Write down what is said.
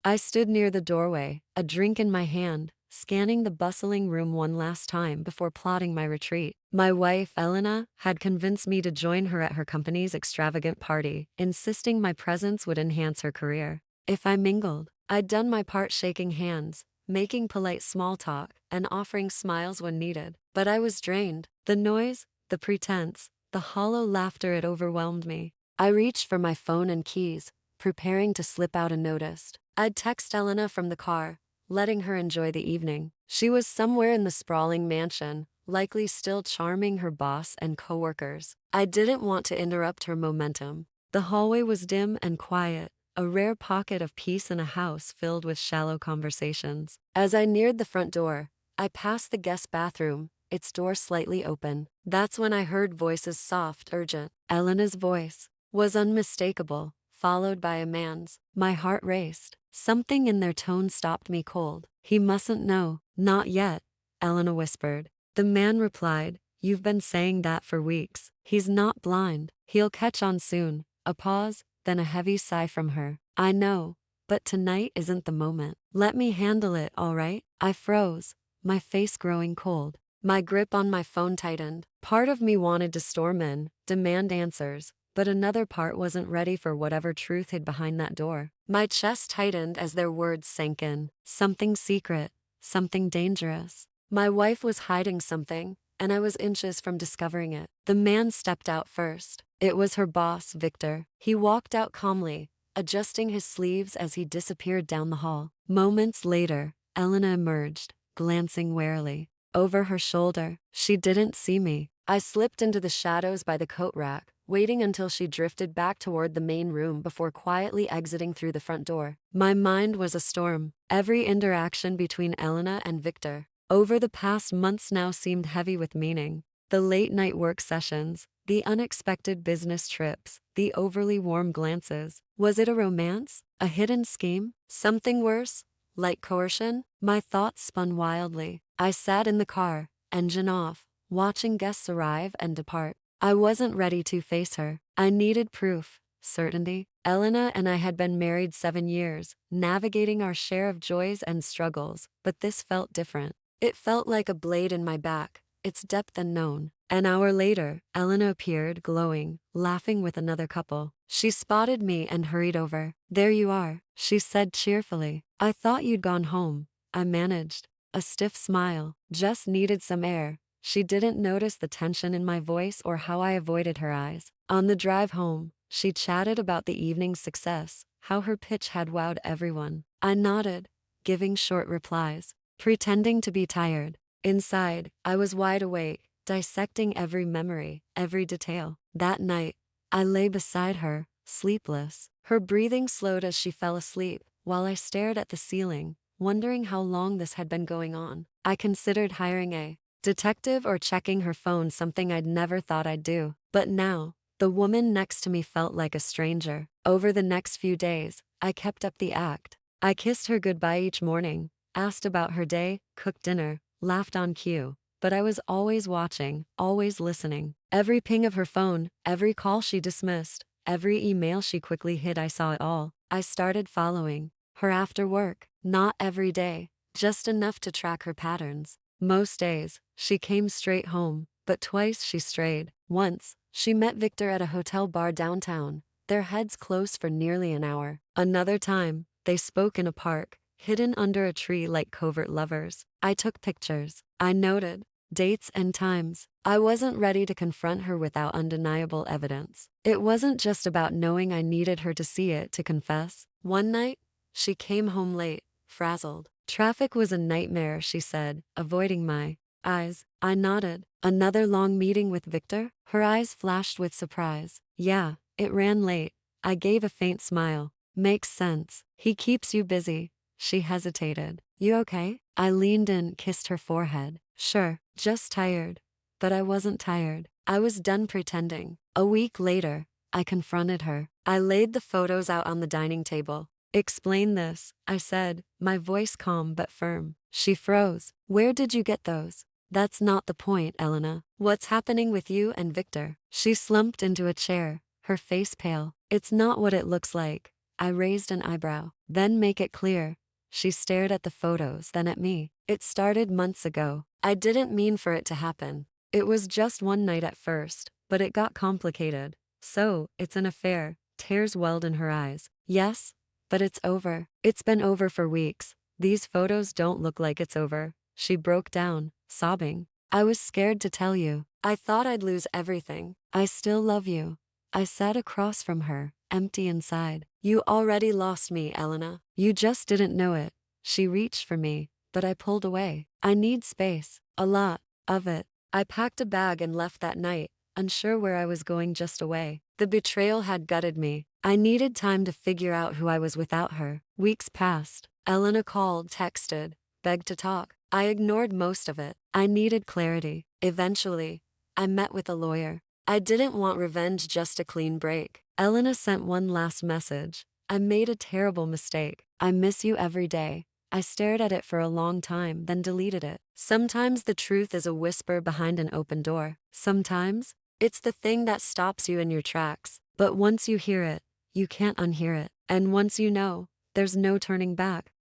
I stood near the doorway, a drink in my hand, scanning the bustling room one last time before plotting my retreat. My wife, Elena, had convinced me to join her at her company's extravagant party, insisting my presence would enhance her career. If I mingled, I'd done my part shaking hands, making polite small talk, and offering smiles when needed. But I was drained. The noise, the pretense, the hollow laughter, it overwhelmed me. I reached for my phone and keys, preparing to slip out unnoticed. I'd text Elena from the car, letting her enjoy the evening. She was somewhere in the sprawling mansion, likely still charming her boss and coworkers. I didn't want to interrupt her momentum. The hallway was dim and quiet, a rare pocket of peace in a house filled with shallow conversations. As I neared the front door, I passed the guest bathroom, its door slightly open. That's when I heard voices, soft, urgent. Elena's voice was unmistakable, followed by a man's. My heart raced. Something in their tone stopped me cold. "He mustn't know." "Not yet," Elena whispered. The man replied, "You've been saying that for weeks. He's not blind. He'll catch on soon." A pause, then a heavy sigh from her. "I know, but tonight isn't the moment. Let me handle it, all right?" I froze, my face growing cold. My grip on my phone tightened. Part of me wanted to storm in, demand answers, but another part wasn't ready for whatever truth hid behind that door. My chest tightened as their words sank in. Something secret, something dangerous. My wife was hiding something, and I was inches from discovering it. The man stepped out first. It was her boss, Victor. He walked out calmly, adjusting his sleeves as he disappeared down the hall. Moments later, Elena emerged, glancing warily over her shoulder. She didn't see me. I slipped into the shadows by the coat rack, waiting until she drifted back toward the main room before quietly exiting through the front door. My mind was a storm. Every interaction between Elena and Victor over the past months now seemed heavy with meaning. The late-night work sessions, the unexpected business trips, the overly warm glances. Was it a romance? A hidden scheme? Something worse? Like coercion? My thoughts spun wildly. I sat in the car, engine off, watching guests arrive and depart. I wasn't ready to face her. I needed proof, certainty. Elena and I had been married 7 years, navigating our share of joys and struggles, but this felt different. It felt like a blade in my back, its depth unknown. An hour later, Elena appeared, glowing, laughing with another couple. She spotted me and hurried over. "There you are," she said cheerfully. "I thought you'd gone home." I managed a stiff smile. "Just needed some air." She didn't notice the tension in my voice or how I avoided her eyes. On the drive home, she chatted about the evening's success, how her pitch had wowed everyone. I nodded, giving short replies, pretending to be tired. Inside, I was wide awake, dissecting every memory, every detail. That night, I lay beside her, sleepless. Her breathing slowed as she fell asleep, while I stared at the ceiling, wondering how long this had been going on. I considered hiring a detective or checking her phone, something I'd never thought I'd do. But now, the woman next to me felt like a stranger. Over the next few days, I kept up the act. I kissed her goodbye each morning, asked about her day, cooked dinner, laughed on cue. But I was always watching, always listening. Every ping of her phone, every call she dismissed, every email she quickly hid, I saw it all. I started following her after work, not every day, just enough to track her patterns. Most days, she came straight home, but twice she strayed. Once, she met Victor at a hotel bar downtown, their heads close for nearly an hour. Another time, they spoke in a park, hidden under a tree like covert lovers. I took pictures. I noted dates and times. I wasn't ready to confront her without undeniable evidence. It wasn't just about knowing, I needed her to see it to confess. One night, she came home late, frazzled. "Traffic was a nightmare," she said, avoiding my eyes. I nodded. "Another long meeting with Victor?" Her eyes flashed with surprise. "Yeah, it ran late." I gave a faint smile. "Makes sense. He keeps you busy." She hesitated. "You okay?" I leaned in, kissed her forehead. "Sure, just tired." But I wasn't tired. I was done pretending. A week later, I confronted her. I laid the photos out on the dining table. "Explain this," I said, my voice calm but firm. She froze. "Where did you get those?" "That's not the point, Elena. What's happening with you and Victor?" She slumped into a chair, her face pale. "It's not what it looks like. I raised an eyebrow. Then make it clear. She stared at the photos, then at me. It started months ago. I didn't mean for it to happen. It was just one night at first, but it got complicated. So, it's an affair. Tears welled in her eyes. Yes, but it's over. It's been over for weeks. These photos don't look like it's over. She broke down, sobbing. I was scared to tell you. I thought I'd lose everything. I still love you. I sat across from her, empty inside. You already lost me, Elena. You just didn't know it. She reached for me, but I pulled away. I need space. A lot of it. I packed a bag and left that night, unsure where I was going, just away. The betrayal had gutted me. I needed time to figure out who I was without her. Weeks passed. Elena called, texted, begged to talk. I ignored most of it. I needed clarity. Eventually, I met with a lawyer. I didn't want revenge, just a clean break. Elena sent one last message. I made a terrible mistake. I miss you every day. I stared at it for a long time, then deleted it. Sometimes the truth is a whisper behind an open door. Sometimes, it's the thing that stops you in your tracks. But once you hear it, you can't unhear it. And once you know, there's no turning back.